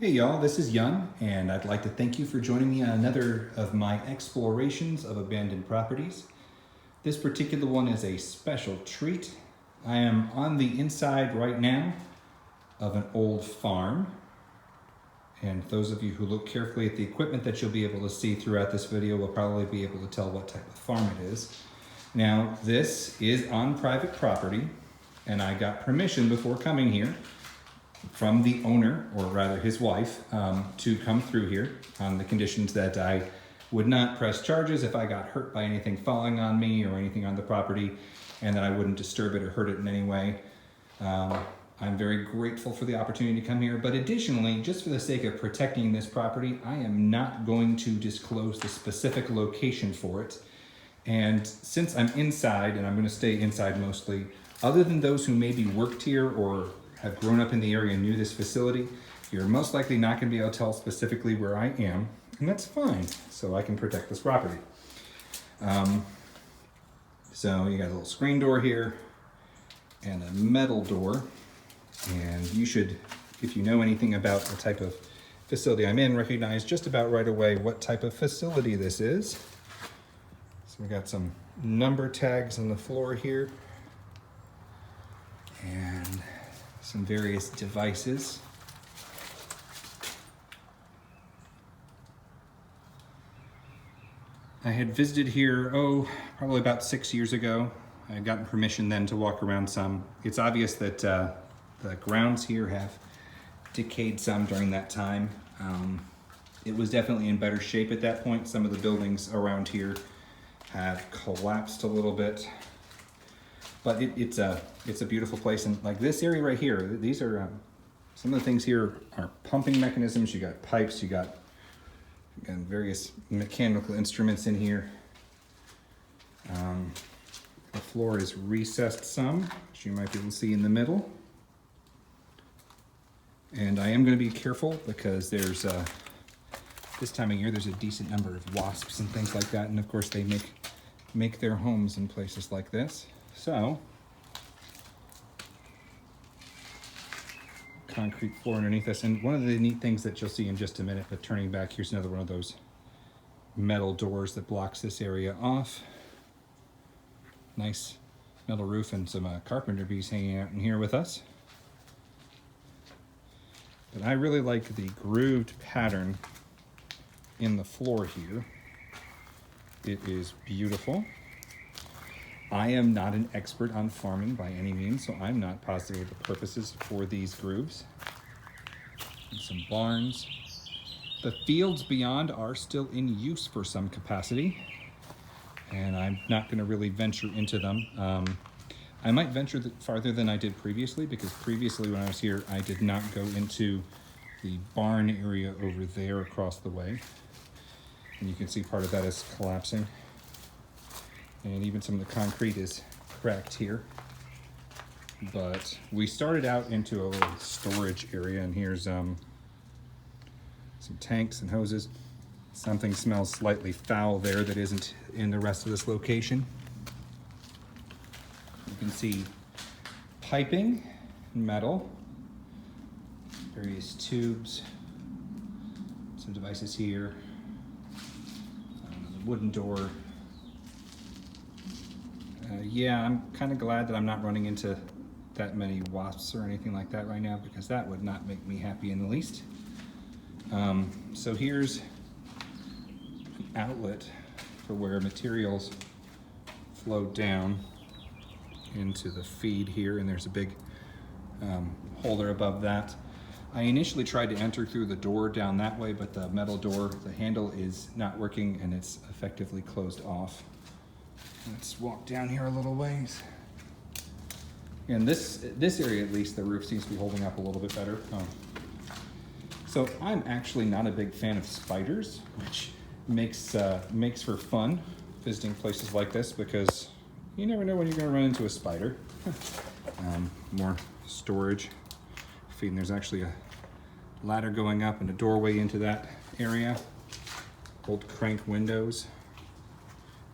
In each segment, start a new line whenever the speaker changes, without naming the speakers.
Hey y'all, this is Yun, and I'd like to thank you for joining me on another of my explorations of abandoned properties. This particular one is a special treat. I am on the inside right now of an old farm, and those of you who look carefully at the equipment that you'll be able to see throughout this video will probably be able to tell what type of farm it is. Now, this is on private property, and I got permission before coming here from the owner, or rather his wife, to come through here on the conditions that I would not press charges if I got hurt by anything falling on me or anything on the property, and that I wouldn't disturb it or hurt it in any way. I'm very grateful for the opportunity to come here, but additionally, just for the sake of protecting this property, I am not going to disclose the specific location for it. And since I'm inside, and I'm going to stay inside mostly, other than those who maybe worked here or have grown up in the area and knew this facility, you're most likely not going to be able to tell specifically where I am, and that's fine, so I can protect this property. So you got a little screen door here and a metal door, and you should, if you know anything about the type of facility I'm in, recognize just about right away what type of facility this is. So we got some number tags on the floor here, and some various devices. I had visited here, probably about 6 years ago. I had gotten permission then to walk around some. It's obvious that the grounds here have decayed some during that time. It was definitely in better shape at that point. Some of the buildings around here have collapsed a little bit. But it's a beautiful place, and like this area right here, these are some of the things here are pumping mechanisms. You got pipes, you got various mechanical instruments in here. The floor is recessed some, which you might be able to see in the middle. And I am going to be careful because there's this time of year there's a decent number of wasps and things like that, and of course they make their homes in places like this. So, concrete floor underneath us, and one of the neat things that you'll see in just a minute, but turning back, here's another one of those metal doors that blocks this area off. Nice metal roof and some carpenter bees hanging out in here with us. But I really like the grooved pattern in the floor here. It is beautiful. I am not an expert on farming by any means, so I'm not positive of the purposes for these grooves. And some barns. The fields beyond are still in use for some capacity, and I'm not going to really venture into them. I might venture farther than I did previously, because previously when I was here, I did not go into the barn area over there across the way. And you can see part of that is collapsing. And even some of the concrete is cracked here. But we started out into a little storage area, and here's some tanks and hoses. Something smells slightly foul there that isn't in the rest of this location. You can see piping, metal, various tubes, some devices here, wooden door. Yeah, I'm kind of glad that I'm not running into that many wasps or anything like that right now, because that would not make me happy in the least. So here's an outlet for where materials flow down into the feed here, and there's a big holder above that. I initially tried to enter through the door down that way, but the metal door, the handle is not working, and it's effectively closed off. Let's walk down here a little ways. And this area, at least, the roof seems to be holding up a little bit better. So I'm actually not a big fan of spiders, which makes for fun visiting places like this, because you never know when you're going to run into a spider. More storage. And there's actually a ladder going up and a doorway into that area. Old crank windows.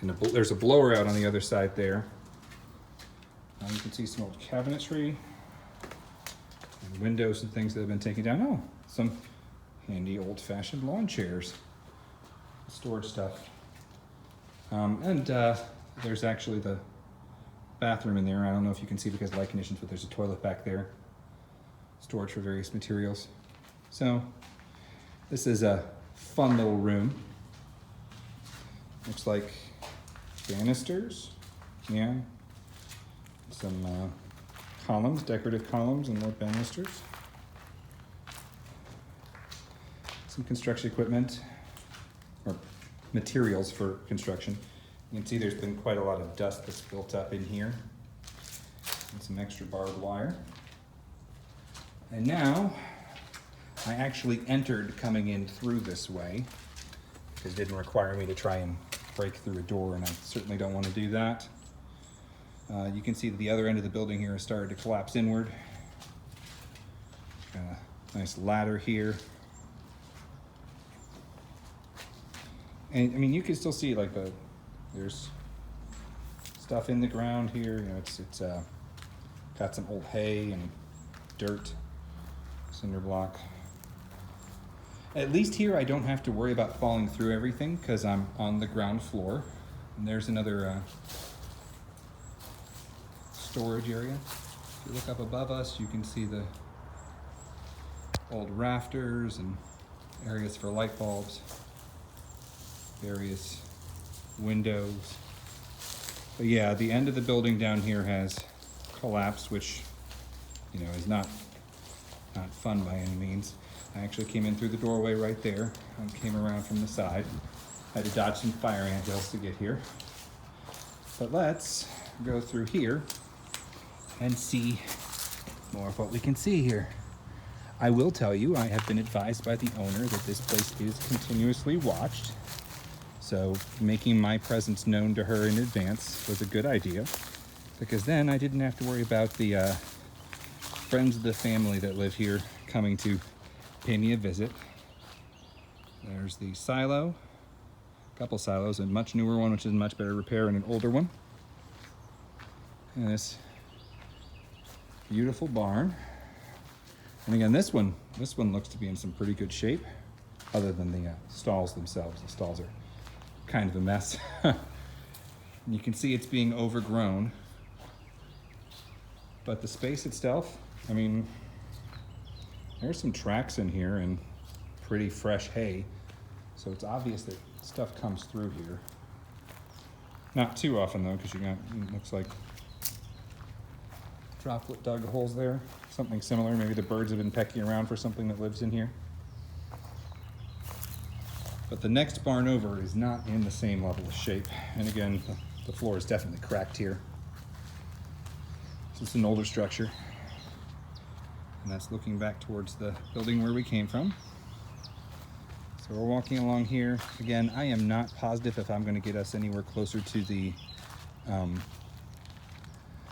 And there's a blower out on the other side there. You can see some old cabinetry, and windows and things that have been taken down. Oh, some handy old-fashioned lawn chairs, storage stuff. And there's actually the bathroom in there. I don't know if you can see because of light conditions, but there's a toilet back there. Storage for various materials. So this is a fun little room. Looks like banisters, yeah. Some columns, decorative columns and more banisters. Some construction equipment, or materials for construction. You can see there's been quite a lot of dust that's built up in here. And some extra barbed wire. And now, I actually entered coming in through this way, because it didn't require me to try and break through a door, and I certainly don't want to do that. You can see that the other end of the building here has started to collapse inward. Got a nice ladder here. And I mean, you can still see like there's stuff in the ground here. You know, it's got some old hay and dirt, cinder block. At least here I don't have to worry about falling through everything because I'm on the ground floor. And there's another storage area. If you look up above us, you can see the old rafters and areas for light bulbs, various windows. But yeah, the end of the building down here has collapsed, which, you know, is not fun by any means. I actually came in through the doorway right there and came around from the side. Had to dodge some fire ants to get here. But let's go through here and see more of what we can see here. I will tell you, I have been advised by the owner that this place is continuously watched. So making my presence known to her in advance was a good idea, because then I didn't have to worry about the friends of the family that live here coming to pay me a visit. There's the silo, a couple silos, a much newer one which is in much better repair, and an older one. And this beautiful barn. And again, this one looks to be in some pretty good shape, other than the stalls themselves. The stalls are kind of a mess. You can see it's being overgrown, but the space itself, I mean, there's some tracks in here and pretty fresh hay, so it's obvious that stuff comes through here. Not too often though, because it looks like droplet dug holes there, something similar. Maybe the birds have been pecking around for something that lives in here. But the next barn over is not in the same level of shape. And again, the floor is definitely cracked here. This is an older structure. And that's looking back towards the building where we came from. So we're walking along here. Again, I am not positive if I'm going to get us anywhere closer to the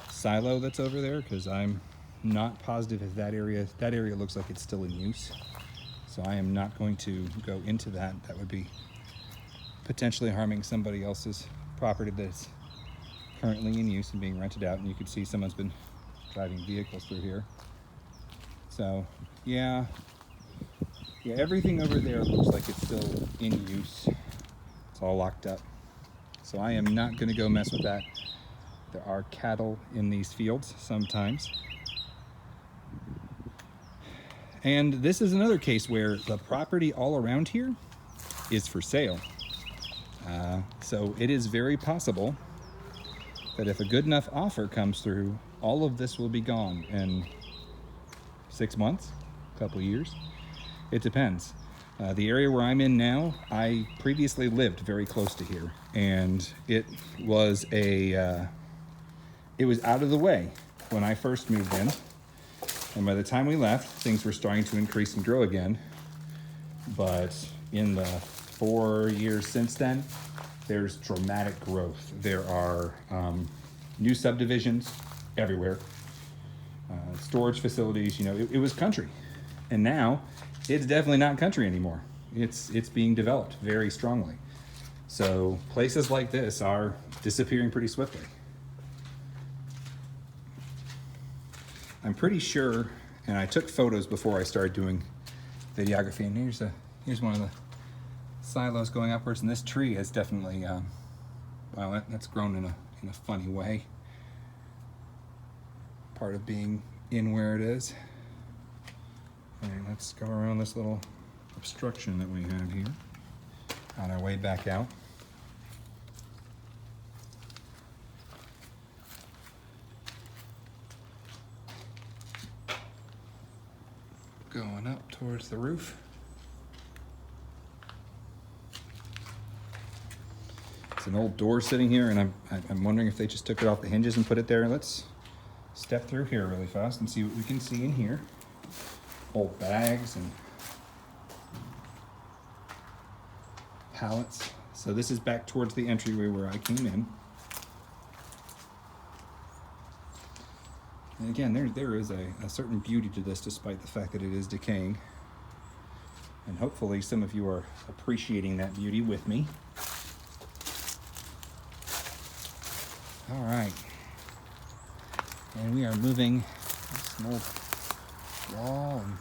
silo that's over there, because I'm not positive if that area looks like it's still in use. So I am not going to go into that. That would be potentially harming somebody else's property that's currently in use and being rented out. And you can see someone's been driving vehicles through here. So yeah, everything over there looks like it's still in use. It's all locked up. So I am not going to go mess with that. There are cattle in these fields sometimes. And this is another case where the property all around here is for sale. So it is very possible that if a good enough offer comes through, all of this will be gone in 6 months, a couple of years. It depends. The area where I'm in now, I previously lived very close to here, and it was out of the way when I first moved in. And by the time we left, things were starting to increase and grow again. But in the 4 years since then, there's dramatic growth. There are new subdivisions everywhere, storage facilities. You know, it was country, and now it's definitely not country anymore. It's being developed very strongly. So places like this are disappearing pretty swiftly. I'm pretty sure, and I took photos before I started doing videography. And here's one of the silos going upwards, and this tree has definitely well, that's grown in a funny way. Part of being in where it is. And let's go around this little obstruction that we have here on our way back out. Going up towards the roof. It's an old door sitting here, and I'm wondering if they just took it off the hinges and put it there. Let's step through here really fast and see what we can see in here. Old bags and pallets. So this is back towards the entryway where I came in. And again, there is a certain beauty to this despite the fact that it is decaying. And hopefully some of you are appreciating that beauty with me. All right. And we are moving this old wall, and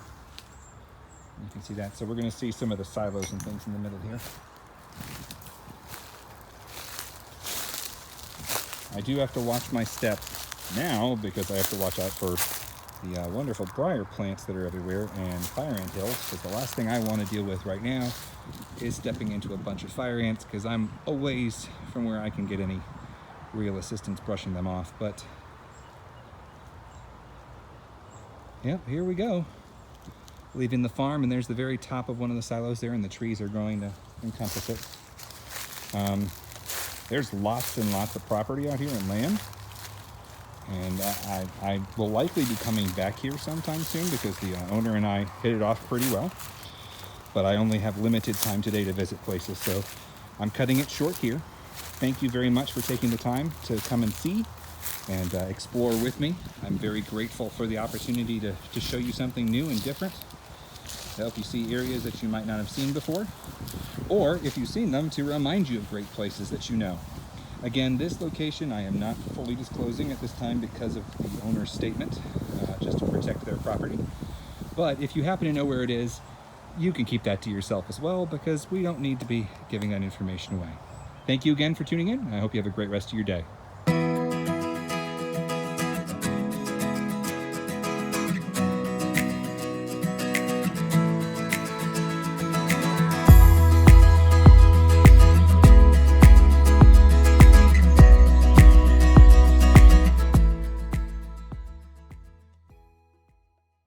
you can see that. So we're going to see some of the silos and things in the middle here. I do have to watch my step now because I have to watch out for the wonderful briar plants that are everywhere and fire ant hills, because the last thing I want to deal with right now is stepping into a bunch of fire ants, because I'm a ways from where I can get any real assistance brushing them off. But yep, here we go. Leaving the farm, and there's the very top of one of the silos there, and the trees are going to encompass it. There's lots and lots of property out here and land. And I will likely be coming back here sometime soon because the owner and I hit it off pretty well. But I only have limited time today to visit places, so I'm cutting it short here. Thank you very much for taking the time to come and see and explore with me. I'm very grateful for the opportunity to show you something new and different, to help you see areas that you might not have seen before, or if you've seen them, to remind you of great places that you know. Again, this location I am not fully disclosing at this time because of the owner's statement, just to protect their property. But if you happen to know where it is, you can keep that to yourself as well, because we don't need to be giving that information away. Thank you again for tuning in. I hope you have a great rest of your day.